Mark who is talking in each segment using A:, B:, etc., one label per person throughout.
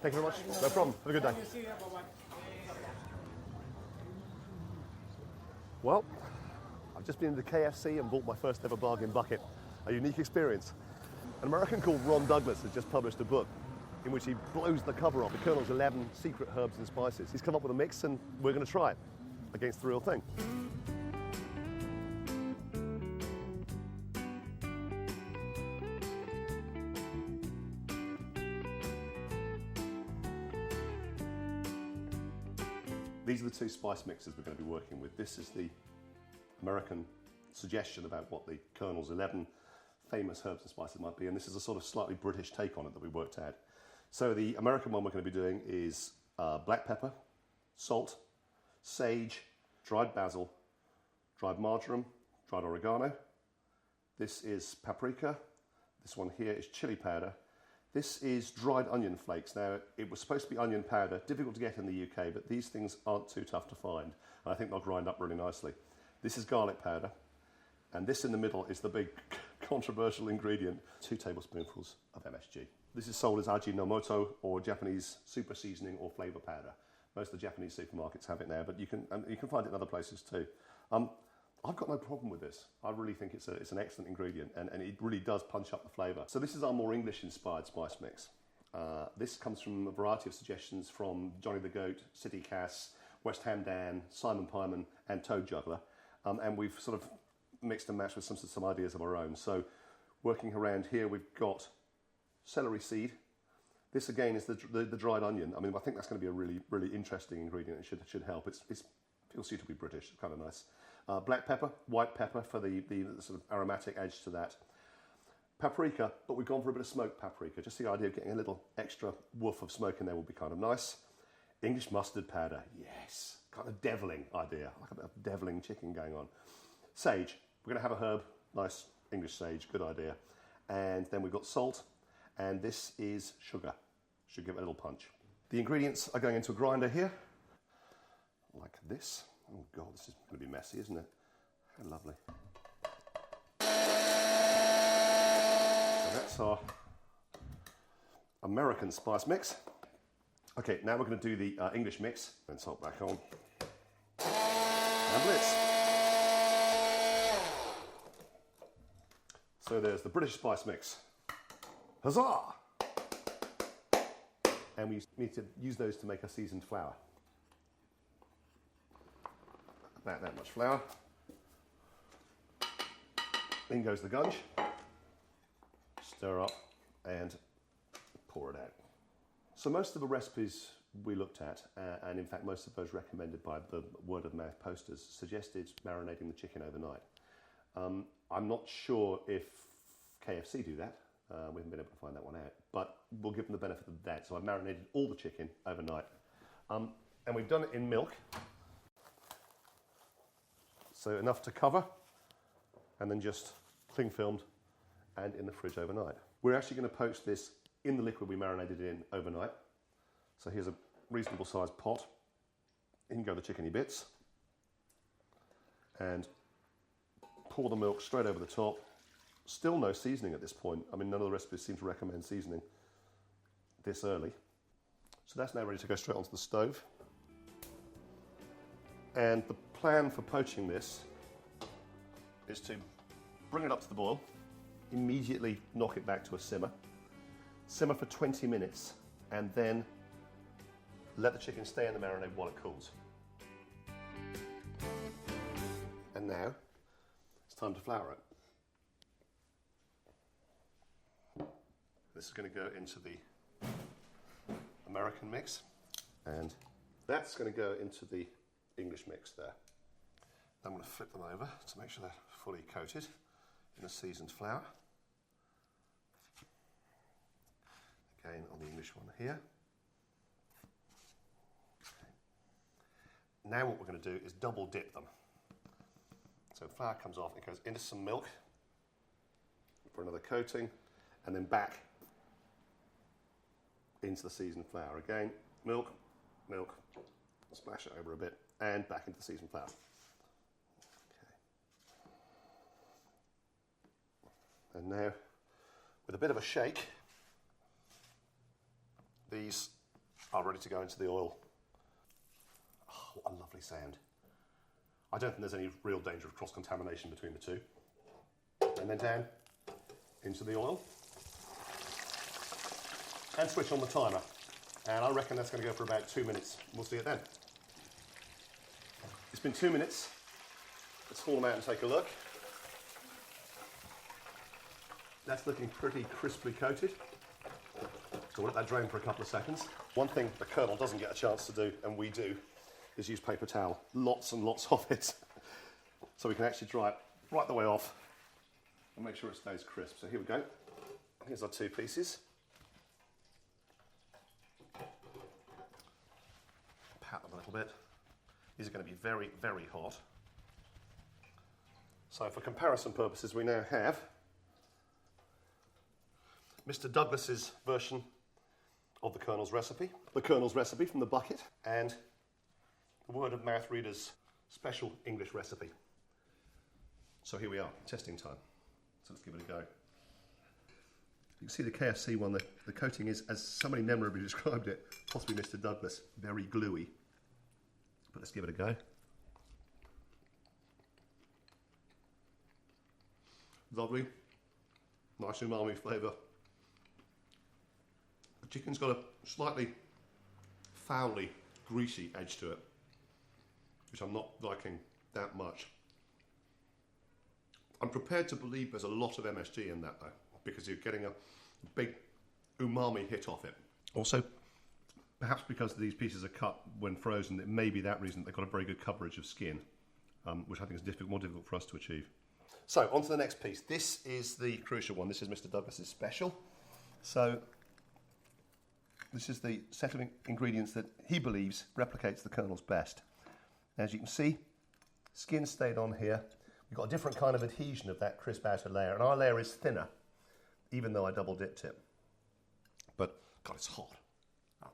A: Thank you very much. No problem. Have a good day.
B: See you. Bye-bye.
A: Well, I've just been to KFC and bought my first ever bargain bucket. A unique experience. An American called Ron Douglas has just published a book in which he blows the cover off the Colonel's 11 secret herbs and spices. He's come up with a mix and we're going to try it against the real thing. These are the two spice mixes we're going to be working with. This is the American suggestion about what the Colonel's 11 famous herbs and spices might be, and this is a sort of slightly British take on it that we worked out. So the American one we're going to be doing is black pepper, salt, sage, dried basil, dried marjoram, dried oregano. This is paprika. This one here is chili powder. This is dried onion flakes. Now, it was supposed to be onion powder, difficult to get in the UK, but these things aren't too tough to find, and I think they'll grind up really nicely. This is garlic powder, and this in the middle is the big controversial ingredient, 2 tablespoonfuls of MSG. This is sold as Ajinomoto, or Japanese super seasoning or flavour powder. Most of the Japanese supermarkets have it now, but you can find it in other places too. I've got no problem with this. I really think it's an excellent ingredient, and it really does punch up the flavour. So this is our more English-inspired spice mix. This comes from a variety of suggestions from Johnny the Goat, City Cass, West Ham Dan, Simon Pyman, and Toad Juggler, and we've sort of mixed and matched with some ideas of our own. So working around here, we've got celery seed. This again is the dried onion. I mean, I think that's going to be a really interesting ingredient. It should help. It feels suitably British, kind of nice. Black pepper, white pepper for the sort of aromatic edge to that. Paprika, but we've gone for a bit of smoked paprika. Just the idea of getting a little extra woof of smoke in there will be kind of nice. English mustard powder, yes. Kind of deviling idea, like a bit of deviling chicken going on. Sage, we're going to have a herb, nice English sage, good idea. And then we've got salt, and this is sugar. Should give it a little punch. The ingredients are going into a grinder here, like this. Oh God, this is going to be messy, isn't it? How lovely. So that's our American spice mix. Okay, now we're going to do the English mix. And salt back on. And blitz. So there's the British spice mix. Huzzah! And we need to use those to make a seasoned flour. About that much flour. In goes the gunge. Stir up and pour it out. So most of the recipes we looked at, and in fact most of those recommended by the word of mouth posters, suggested marinating the chicken overnight. I'm not sure if KFC do that. We haven't been able to find that one out, but we'll give them the benefit of the doubt. So I've marinated all the chicken overnight. And we've done it in milk. So enough to cover, and then just cling filmed and in the fridge overnight. We're actually going to poach this in the liquid we marinated in overnight. So here's a reasonable sized pot. In go the chickeny bits. And pour the milk straight over the top. Still no seasoning at this point. I mean, none of the recipes seem to recommend seasoning this early. So that's now ready to go straight onto the stove. And the plan for poaching this is to bring it up to the boil, immediately knock it back to a simmer, simmer for 20 minutes, and then let the chicken stay in the marinade while it cools. And now it's time to flour it. This is going to go into the American mix, and that's going to go into the English mix there. I'm going to flip them over to make sure they're fully coated in a seasoned flour. Again on the English one here. Okay. Now what we're going to do is double dip them. So flour comes off, it goes into some milk for another coating, and then back into the seasoned flour. Again, milk, splash it over a bit, and back into the seasoned flour. Okay. And now, with a bit of a shake, these are ready to go into the oil. Oh, what a lovely sound. I don't think there's any real danger of cross-contamination between the two. And then down into the oil. And switch on the timer. And I reckon that's going to go for about 2 minutes. We'll see it then. It's been 2 minutes. Let's haul them out and take a look. That's looking pretty crisply coated. So we'll let that drain for a couple of seconds. One thing the Colonel doesn't get a chance to do, and we do, is use paper towel. Lots and lots of it. So we can actually dry it right the way off and make sure it stays crisp. So here we go. Here's our 2 pieces. Pat them a little bit. These are going to be very, very hot. So for comparison purposes, we now have Mr. Douglas's version of the Colonel's recipe, the Colonel's recipe from the bucket, and the word of mouth reader's special English recipe. So here we are, testing time. So let's give it a go. You can see the KFC one, the coating is, as somebody memorably described it, possibly Mr. Douglas, very gluey. But let's give it a go. Lovely, nice umami flavour. The chicken's got a slightly foully, greasy edge to it, which I'm not liking that much. I'm prepared to believe there's a lot of MSG in that though, because you're getting a big umami hit off it. Also, perhaps because these pieces are cut when frozen, it may be that reason they've got a very good coverage of skin, which I think is more difficult for us to achieve. So, on to the next piece. This is the crucial one. This is Mr. Douglas's special. So, this is the set of ingredients that he believes replicates the Colonel's best. As you can see, skin stayed on here. We've got a different kind of adhesion of that crisp outer layer, and our layer is thinner, even though I double dipped it. But, God, it's hot. Oh.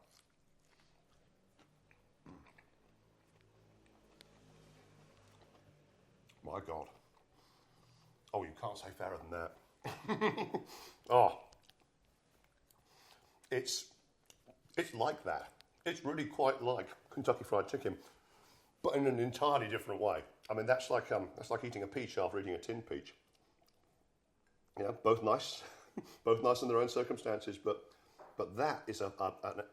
A: My God. Oh, you can't say fairer than that. Oh. It's like that. It's really quite like Kentucky Fried Chicken, but in an entirely different way. I mean, that's like eating a peach after eating a tinned peach. Yeah, both nice, both nice in their own circumstances, but that is an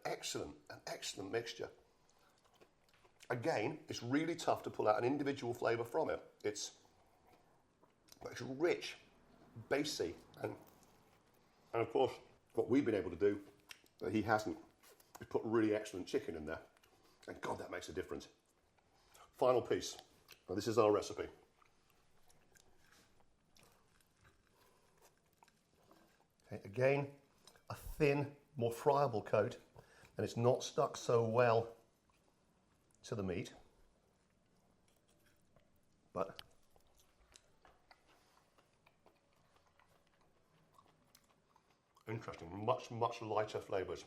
A: excellent mixture. Again, it's really tough to pull out an individual flavour from it. It's rich, bassy, and of course, what we've been able to do that he hasn't is put really excellent chicken in there, and God, that makes a difference. Final piece. Now, this is our recipe. Okay, again, a thin, more friable coat, and it's not stuck so well to the meat, but interesting, much lighter flavours.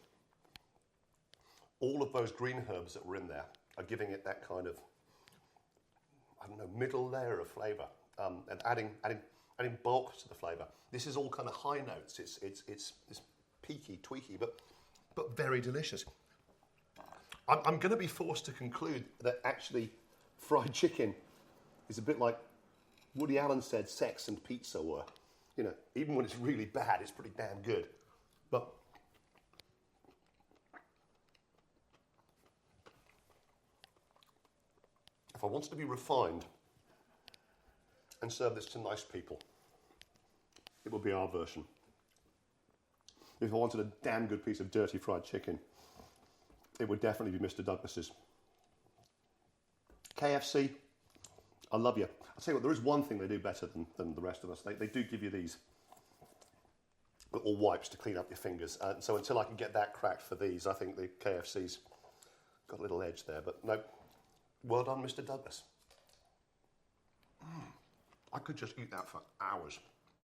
A: All of those green herbs that were in there are giving it that kind of, I don't know, middle layer of flavour, and adding bulk to the flavour. This is all kind of high notes. It's peaky, tweaky, but very delicious. I'm going to be forced to conclude that actually fried chicken is a bit like Woody Allen said sex and pizza were. You know, even when it's really bad, it's pretty damn good. But if I wanted to be refined and serve this to nice people, it would be our version. If I wanted a damn good piece of dirty fried chicken, it would definitely be Mr. Douglas's. KFC, I love you. I'll tell you what, there is one thing they do better than the rest of us. They do give you these little wipes to clean up your fingers. So until I can get that cracked for these, I think the KFC's got a little edge there. But no, well done, Mr. Douglas. I could just eat that for hours.